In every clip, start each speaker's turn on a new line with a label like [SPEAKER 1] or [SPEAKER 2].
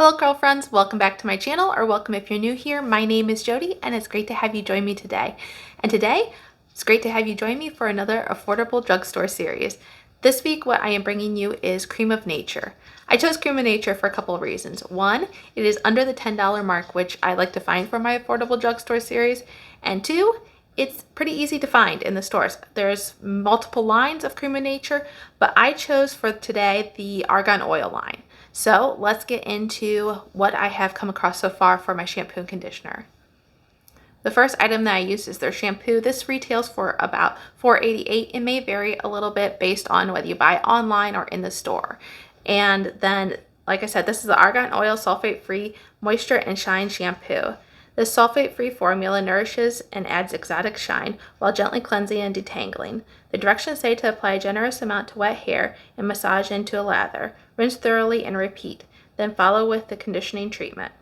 [SPEAKER 1] Hello girlfriends, welcome back to my channel, or welcome if you're new here. My name is Jody and it's great to have you join me today. And today, it's great to have you join me for another Affordable Drugstore Series. This week, what I am bringing you is Creme of Nature. I chose Creme of Nature for a couple of reasons. One, it is under the $10 mark, which I like to find for my Affordable Drugstore Series. And two, it's pretty easy to find in the stores. There's multiple lines of Creme of Nature, but I chose for today the Argan Oil line. So let's get into what I have come across so far for my shampoo and conditioner. The first item that I used is their shampoo. This retails for about $4.88. It may vary a little bit based on whether you buy online or in the store. And then, like I said, this is the Argan Oil Sulfate-Free Moisture and Shine Shampoo. This sulfate-free formula nourishes and adds exotic shine while gently cleansing and detangling. The directions say to apply a generous amount to wet hair and massage into a lather. Rinse thoroughly and repeat. Then follow with the conditioning treatment.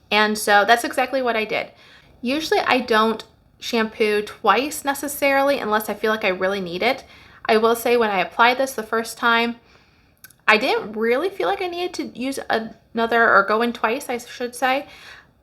[SPEAKER 1] And so that's exactly what I did. Usually I don't shampoo twice necessarily unless I feel like I really need it. I will say when I applied this the first time, I didn't really feel like I needed to use another or go in twice, I should say.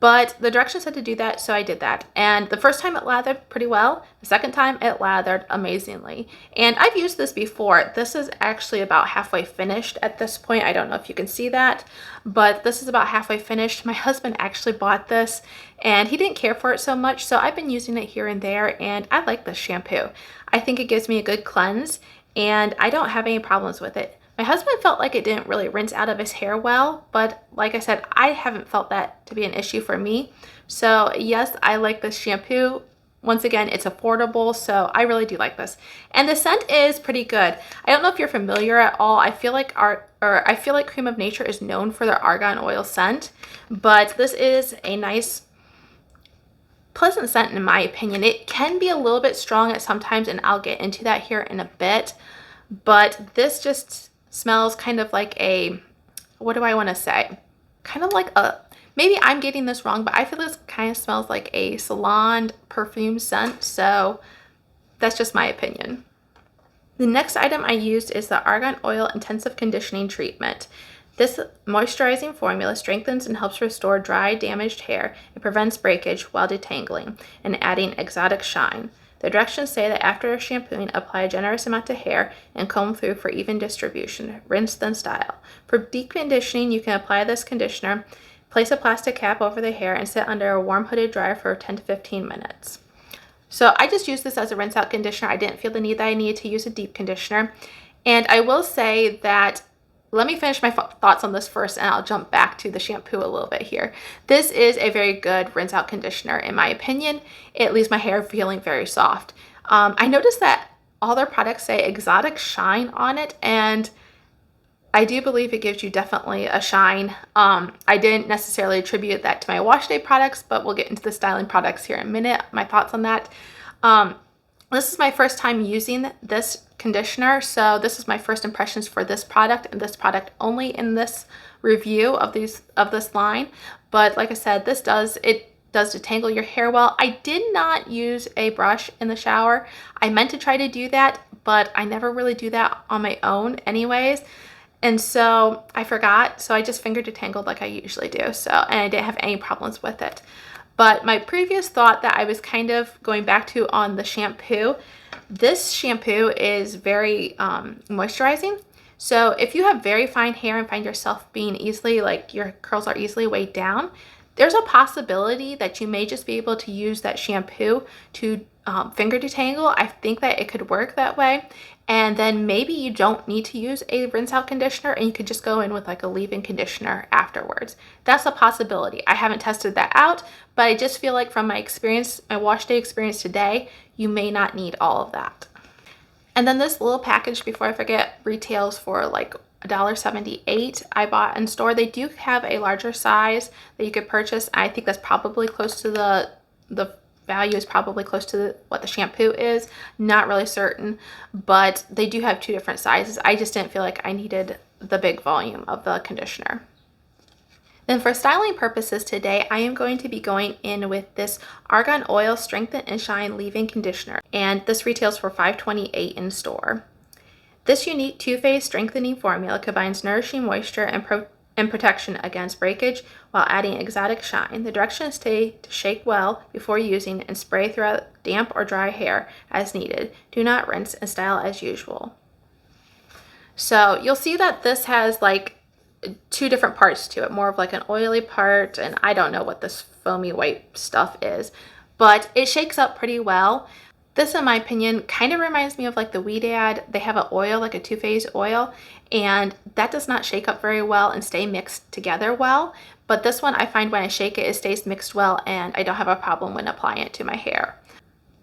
[SPEAKER 1] But the directions said to do that, so I did that. And the first time it lathered pretty well. The second time it lathered amazingly. And I've used this before. This is actually about halfway finished at this point. I don't know if you can see that, but this is about halfway finished. My husband actually bought this and he didn't care for it so much, so I've been using it here and there, and I like this shampoo. I think it gives me a good cleanse and I don't have any problems with it. My husband felt like it didn't really rinse out of his hair well, but like I said, I haven't felt that to be an issue for me. So yes, I like this shampoo. Once again, it's affordable, so I really do like this. And the scent is pretty good. I don't know if you're familiar at all. I feel like Creme of Nature is known for their Argan Oil scent, but this is a nice, pleasant scent in my opinion. It can be a little bit strong at sometimes, and I'll get into that here in a bit, but this just smells kind of like a, what do I want to say? Kind of like a, maybe I'm getting this wrong, but I feel this kind of smells like a salon perfume scent. So that's just my opinion. The next item I used is the Argan Oil Intensive Conditioning Treatment. This moisturizing formula strengthens and helps restore dry, damaged hair. It prevents breakage while detangling and adding exotic shine. The directions say that after shampooing, apply a generous amount to hair and comb through for even distribution. Rinse then style. For deep conditioning, you can apply this conditioner, place a plastic cap over the hair, and sit under a warm hooded dryer for 10 to 15 minutes. So I just used this as a rinse out conditioner. I didn't feel the need that I needed to use a deep conditioner. And I will say that, let me finish my thoughts on this first and I'll jump back to the shampoo a little bit here. This is a very good rinse out conditioner in my opinion. It leaves my hair feeling very soft. I noticed that all their products say exotic shine on it, and I do believe it gives you definitely a shine. I didn't necessarily attribute that to my wash day products, but we'll get into the styling products here in a minute, my thoughts on that. This is my first time using this conditioner, so this is my first impressions for this product and this product only in this review of this line. But like I said, it does detangle your hair well. I did not use a brush in the shower. I meant to try to do that, but I never really do that on my own anyways. And so I forgot, so I just finger detangled like I usually do. So, and I didn't have any problems with it. But my previous thought that I was kind of going back to on the shampoo, this shampoo is very moisturizing. So if you have very fine hair and find yourself being easily, like your curls are easily weighed down, there's a possibility that you may just be able to use that shampoo to finger detangle. I think that it could work that way. And then maybe you don't need to use a rinse out conditioner and you could just go in with like a leave-in conditioner afterwards. That's a possibility. I haven't tested that out, but I just feel like from my experience, my wash day experience today, you may not need all of that. And then this little package, before I forget, retails for like $1.78. I bought in store. They do have a larger size that you could purchase. I think that's probably close to the value is probably close to what the shampoo is. Not really certain, but they do have two different sizes. I just didn't feel like I needed the big volume of the conditioner. Then for styling purposes today, I am going to be going in with this Argan Oil Strengthen and Shine Leave-In Conditioner, and this retails for $5.28 in store. This unique two-phase strengthening formula combines nourishing moisture and and protection against breakage while adding exotic shine. The directions say to shake well before using and spray throughout damp or dry hair as needed. Do not rinse and style as usual. So you'll see that this has like two different parts to it, more of like an oily part, and I don't know what this foamy white stuff is, but it shakes up pretty well. This, in my opinion, kind of reminds me of like the Weedad. They have an oil, like a two-phase oil, and that does not shake up very well and stay mixed together well. But this one, I find when I shake it, it stays mixed well, and I don't have a problem when applying it to my hair.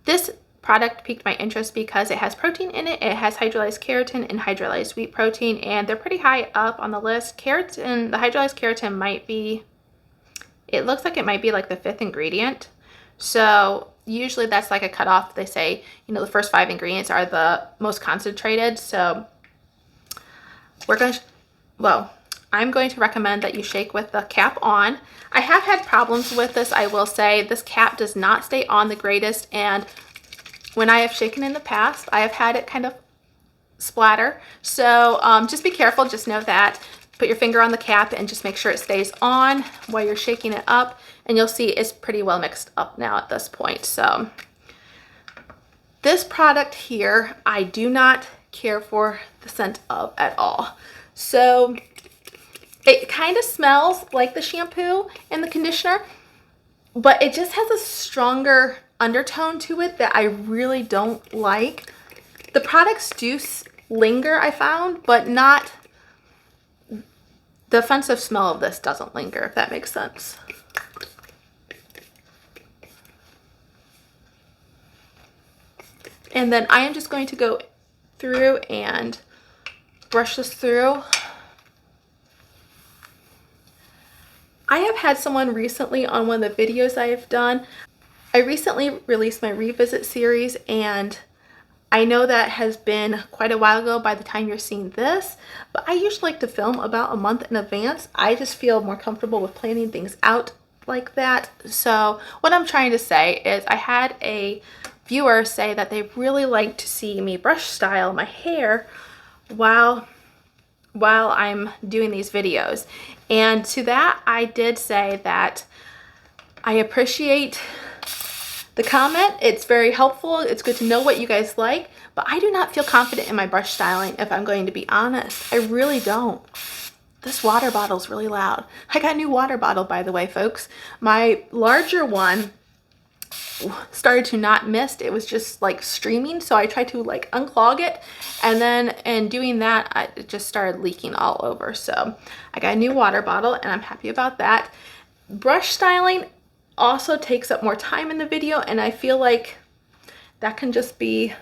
[SPEAKER 1] This product piqued my interest because it has protein in it. It has hydrolyzed keratin and hydrolyzed wheat protein, and they're pretty high up on the list. Keratin, the hydrolyzed keratin might be, it looks like it might be like the 5th ingredient. So usually that's like a cutoff. They say, you know, the first 5 ingredients are the most concentrated. So I'm going to recommend that you shake with the cap on. I have had problems with this, I will say. This cap does not stay on the greatest, and when I have shaken in the past, I have had it kind of splatter. So just be careful, just know that. Put your finger on the cap and just make sure it stays on while you're shaking it up. And you'll see it's pretty well mixed up now at this point. So this product here, I do not care for the scent of at all. So it kind of smells like the shampoo and the conditioner, but it just has a stronger undertone to it that I really don't like. The products do linger, I found, but not, the offensive smell of this doesn't linger, if that makes sense. And then I am just going to go through and brush this through. I have had someone recently on one of the videos I have done. I recently released my revisit series, and I know that has been quite a while ago by the time you're seeing this, but I usually like to film about a month in advance. I just feel more comfortable with planning things out like that. So what I'm trying to say is I had a viewer say that they really like to see me brush style my hair while I'm doing these videos. And to that, I did say that I appreciate the comment. It's very helpful. It's good to know what you guys like, but I do not feel confident in my brush styling, if I'm going to be honest. I really don't. This water bottle's really loud. I got a new water bottle, by the way, folks. My larger one started to not mist. It was just like streaming, so I tried to like unclog it, and then in doing that, it just started leaking all over. So I got a new water bottle, and I'm happy about that. Brush styling also takes up more time in the video, and I feel like that can just be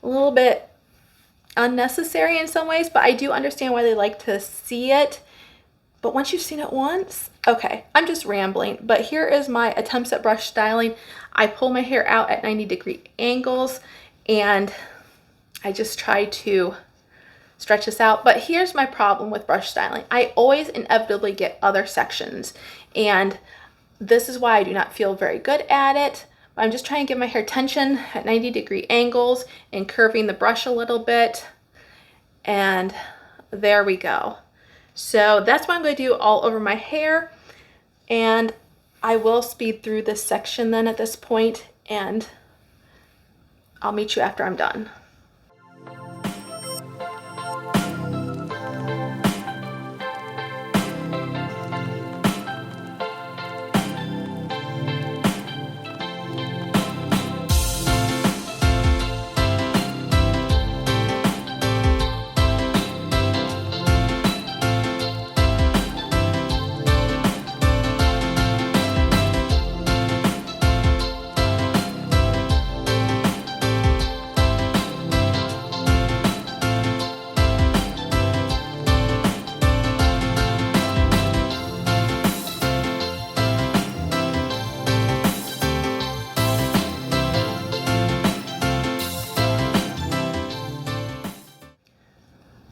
[SPEAKER 1] a little bit unnecessary in some ways, but I do understand why they like to see it. But once you've seen it once, okay, I'm just rambling, but here is my attempts at brush styling. I pull my hair out at 90-degree angles, and I just try to stretch this out. But here's my problem with brush styling. I always inevitably get other sections, and this is why I do not feel very good at it. I'm just trying to give my hair tension at 90-degree angles and curving the brush a little bit. And there we go. So that's what I'm going to do all over my hair. And I will speed through this section then at this point, and I'll meet you after I'm done.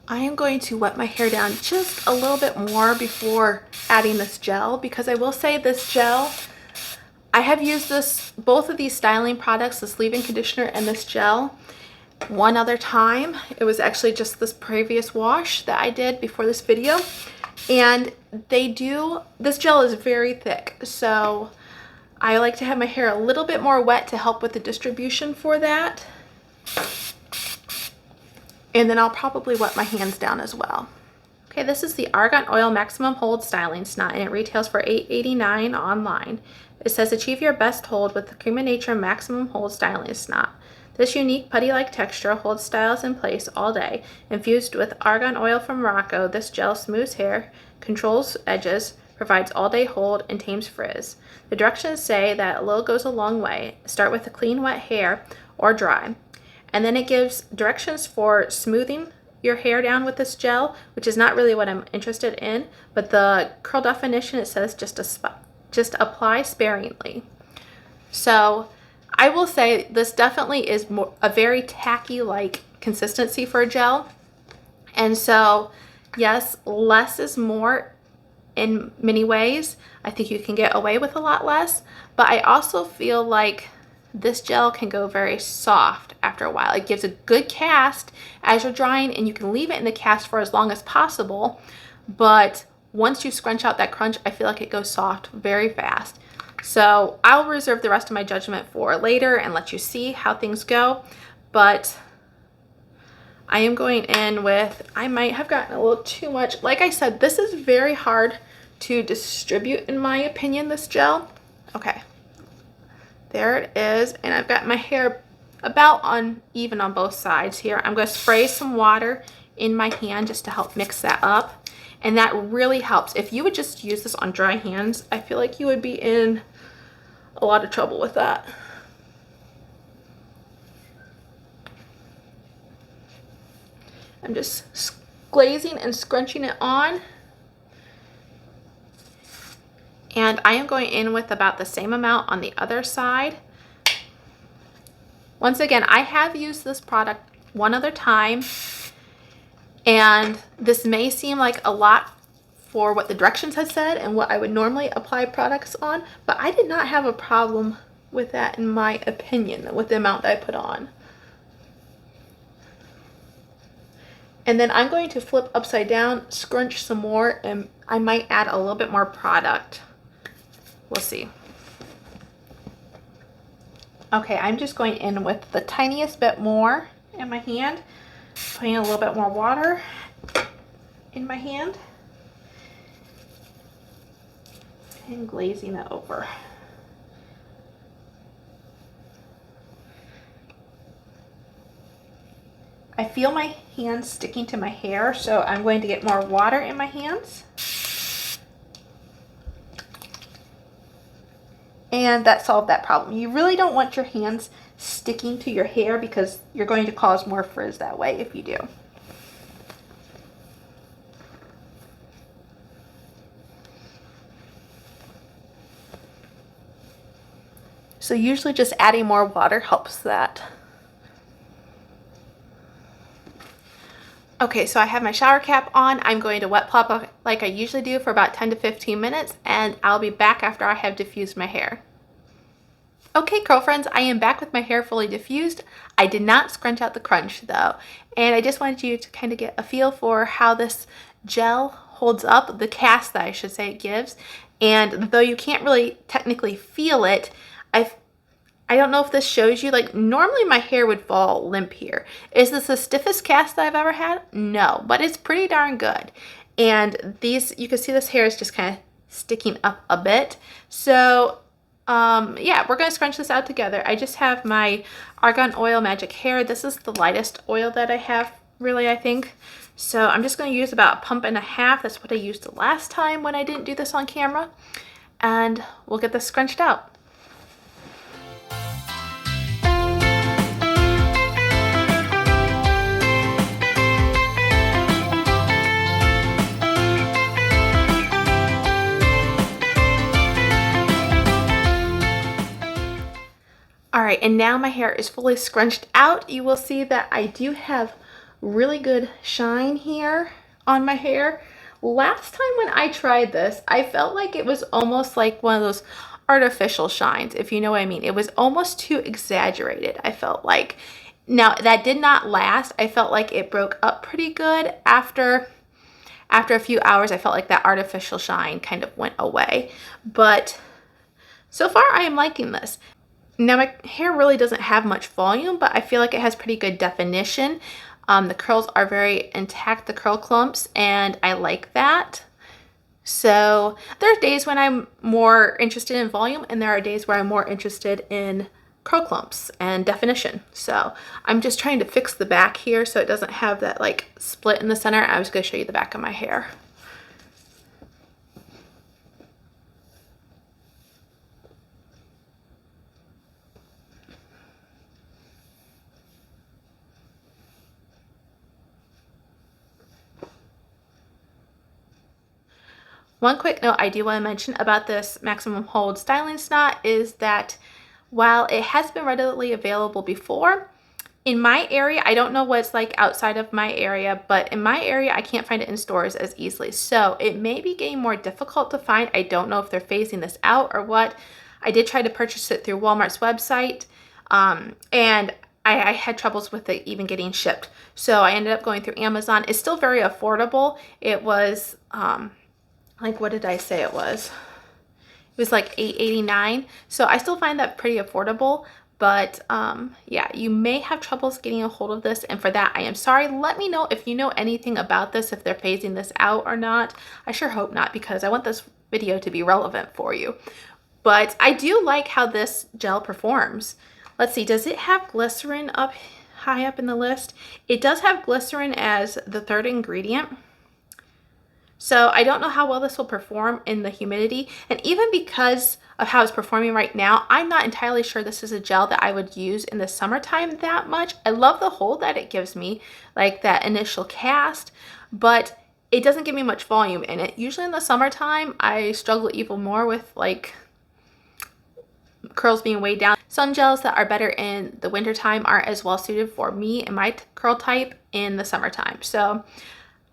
[SPEAKER 1] I am going to wet my hair down just a little bit more before adding this gel, because I will say this gel, I have used both of these styling products, this leave-in conditioner and this gel, one other time. It was actually just this previous wash that I did before this video, And this gel is very thick, so I like to have my hair a little bit more wet to help with the distribution for that. And then I'll probably wet my hands down as well. Okay, this is the Argan Oil Maximum Hold Styling Snot, and it retails for $8.89 online. It says achieve your best hold with the Creme of Nature Maximum Hold Styling Snot. This unique putty-like texture holds styles in place all day. Infused with argan oil from Morocco, this gel smooths hair, controls edges, provides all-day hold, and tames frizz. The directions say that a little goes a long way. Start with a clean, wet hair or dry. And then it gives directions for smoothing your hair down with this gel, which is not really what I'm interested in, but the curl definition, it says just apply sparingly. So I will say this definitely is a very tacky-like consistency for a gel. And so yes, less is more in many ways. I think you can get away with a lot less, but I also feel like this gel can go very soft after a while. It gives a good cast as you're drying, and you can leave it in the cast for as long as possible. But once you scrunch out that crunch, I feel like it goes soft very fast. So I'll reserve the rest of my judgment for later and let you see how things go. But I am going in with, I might have gotten a little too much. Like I said, this is very hard to distribute in my opinion, this gel. Okay. There it is, and I've got my hair about uneven on both sides here. I'm going to spray some water in my hand just to help mix that up, and that really helps. If you would just use this on dry hands, I feel like you would be in a lot of trouble with that. I'm just glazing and scrunching it on. And I am going in with about the same amount on the other side. Once again, I have used this product one other time, and this may seem like a lot for what the directions have said and what I would normally apply products on, but I did not have a problem with that in my opinion, with the amount that I put on. And then I'm going to flip upside down, scrunch some more, and I might add a little bit more product. We'll see. Okay, I'm just going in with the tiniest bit more in my hand, putting a little bit more water in my hand, and glazing it over. I feel my hands sticking to my hair, so I'm going to get more water in my hands. And that solved that problem. You really don't want your hands sticking to your hair because you're going to cause more frizz that way if you do. So usually just adding more water helps that. Okay, so I have my shower cap on. I'm going to wet plop like I usually do for about 10 to 15 minutes, and I'll be back after I have diffused my hair. Okay, curl friends, I am back with my hair fully diffused. I did not scrunch out the crunch though, and I just wanted you to kind of get a feel for how this gel holds up, the cast that I should say it gives. And though you can't really technically feel it, I don't know if this shows you, like normally my hair would fall limp here. Is this the stiffest cast that I've ever had? No, but it's pretty darn good. And these, you can see this hair is just kind of sticking up a bit. So yeah, we're going to scrunch this out together. I just have my Argan Oil Magic Hair. This is the lightest oil that I have, really, I think. So I'm just going to use about 1.5 pumps. That's what I used the last time when I didn't do this on camera. And we'll get this scrunched out. All right, and now my hair is fully scrunched out. You will see that I do have really good shine here on my hair. Last time when I tried this, I felt like it was almost like one of those artificial shines, if you know what I mean. It was almost too exaggerated, I felt like. Now, that did not last. I felt like it broke up pretty good after after a few hours, I felt like that artificial shine kind of went away. But so far, I am liking this. Now, my hair really doesn't have much volume, but I feel like it has pretty good definition. The curls are very intact, the curl clumps, and I like that. So there are days when I'm more interested in volume, and there are days where I'm more interested in curl clumps and definition. So I'm just trying to fix the back here so it doesn't have that like split in the center. I was going to show you the back of my hair. One quick note I do want to mention about this Maximum Hold Styling Snot is that while it has been readily available before, in my area, I don't know what it's like outside of my area, but in my area, I can't find it in stores as easily. So it may be getting more difficult to find. I don't know if they're phasing this out or what. I did try to purchase it through Walmart's website, and I had troubles with it even getting shipped. So I ended up going through Amazon. It's still very affordable. It was, like, what did I say it was? It was like $8.89. So I still find that pretty affordable. But yeah, you may have troubles getting a hold of this, and for that I am sorry. Let me know if you know anything about this, if they're phasing this out or not. I sure hope not, because I want this video to be relevant for you. But I do like how this gel performs. Let's see, does it have glycerin up high up in the list? It does have glycerin as the third ingredient. So I don't know how well this will perform in the humidity, and even because of how it's performing right now, I'm not entirely sure this is a gel that I would use in the summertime that much. I love the hold that it gives me, like that initial cast, but it doesn't give me much volume in it. Usually in the summertime, I struggle even more with like curls being weighed down. Some gels that are better in the wintertime aren't as well suited for me and my curl type in the summertime. So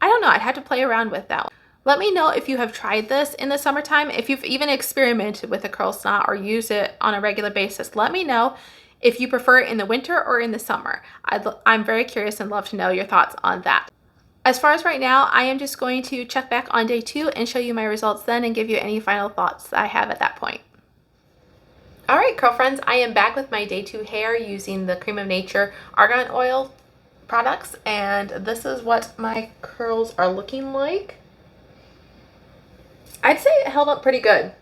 [SPEAKER 1] I don't know, I'd have to play around with that one. Let me know if you have tried this in the summertime, if you've even experimented with a curl snot or use it on a regular basis. Let me know if you prefer it in the winter or in the summer. I'm very curious and love to know your thoughts on that. As far as right now, I am just going to check back on day 2 and show you my results then and give you any final thoughts that I have at that point. All right, curl friends, I am back with my day 2 hair using the Creme of Nature Argan Oil products, and this is what my curls are looking like. I'd say it held up pretty good.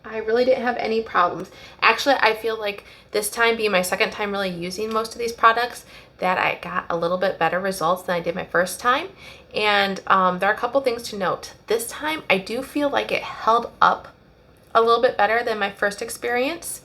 [SPEAKER 1] I really didn't have any problems. Actually, I feel like this time being my second time really using most of these products, that I got a little bit better results than I did my first time. And there are a couple things to note. This time, I do feel like it held up a little bit better than my first experience.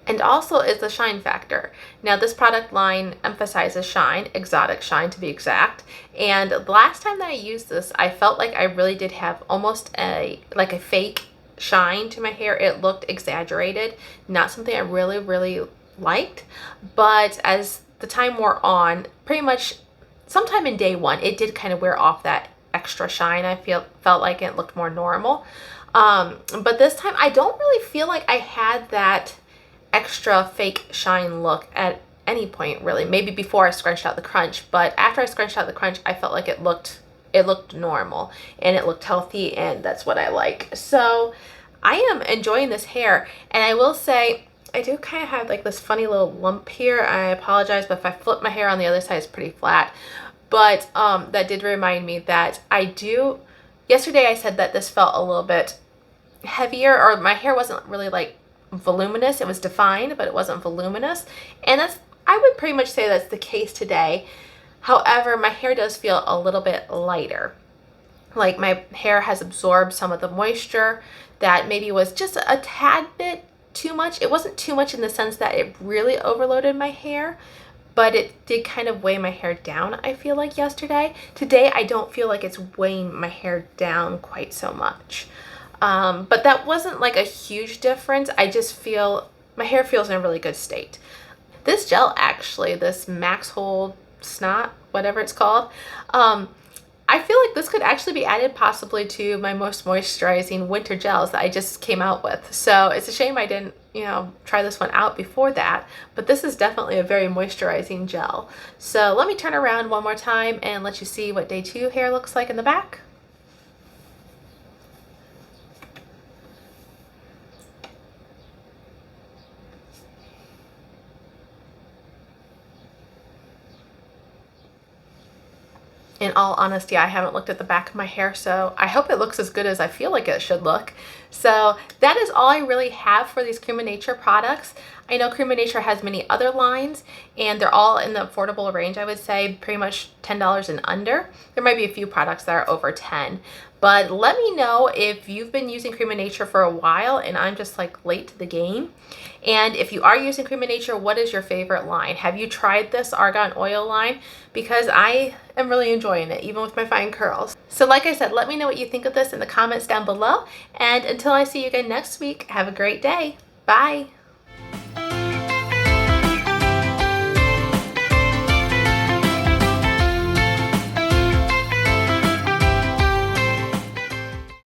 [SPEAKER 1] And also is the shine factor. Now, this product line emphasizes shine, exotic shine to be exact. And the last time that I used this, I felt like I really did have almost a fake shine to my hair. It looked exaggerated, not something I really liked. But as the time wore on, pretty much sometime in day 1, it did kind of wear off that extra shine. I felt like it looked more normal. But this time, I don't really feel like I had that extra fake shine look at any point, really. Maybe before I scrunched out the crunch, but after I scrunched out the crunch, I felt like it looked normal and it looked healthy, and that's what I like. So I am enjoying this hair, and I will say I do kind of have like this funny little lump here. I apologize, but if I flip my hair on the other side, it's pretty flat. But that did remind me that yesterday I said that this felt a little bit heavier, or my hair wasn't really like voluminous. It was defined, but it wasn't voluminous, and I would pretty much say that's the case today. However, my hair does feel a little bit lighter. Like my hair has absorbed some of the moisture that maybe was just a tad bit too much. It wasn't too much in the sense that it really overloaded my hair, but it did kind of weigh my hair down, I feel like, yesterday. Today, I don't feel like it's weighing my hair down quite so much. But that wasn't like a huge difference. I just feel my hair feels in a really good state. This gel, actually, this Max Hold Snot, whatever it's called, I feel like this could actually be added possibly to my most moisturizing winter gels that I just came out with. So it's a shame I didn't, try this one out before that, but this is definitely a very moisturizing gel. So let me turn around one more time and let you see what day 2 hair looks like in the back. In all honesty, I haven't looked at the back of my hair, so I hope it looks as good as I feel like it should look. So that is all I really have for these Creme of Nature products. I know Creme of Nature has many other lines, and they're all in the affordable range, I would say, pretty much $10 and under. There might be a few products that are over 10. But let me know if you've been using Creme of Nature for a while and I'm just like late to the game. And if you are using Creme of Nature, what is your favorite line? Have you tried this Argan Oil line? Because I am really enjoying it, even with my fine curls. So like I said, let me know what you think of this in the comments down below. And until I see you again next week, have a great day. Bye.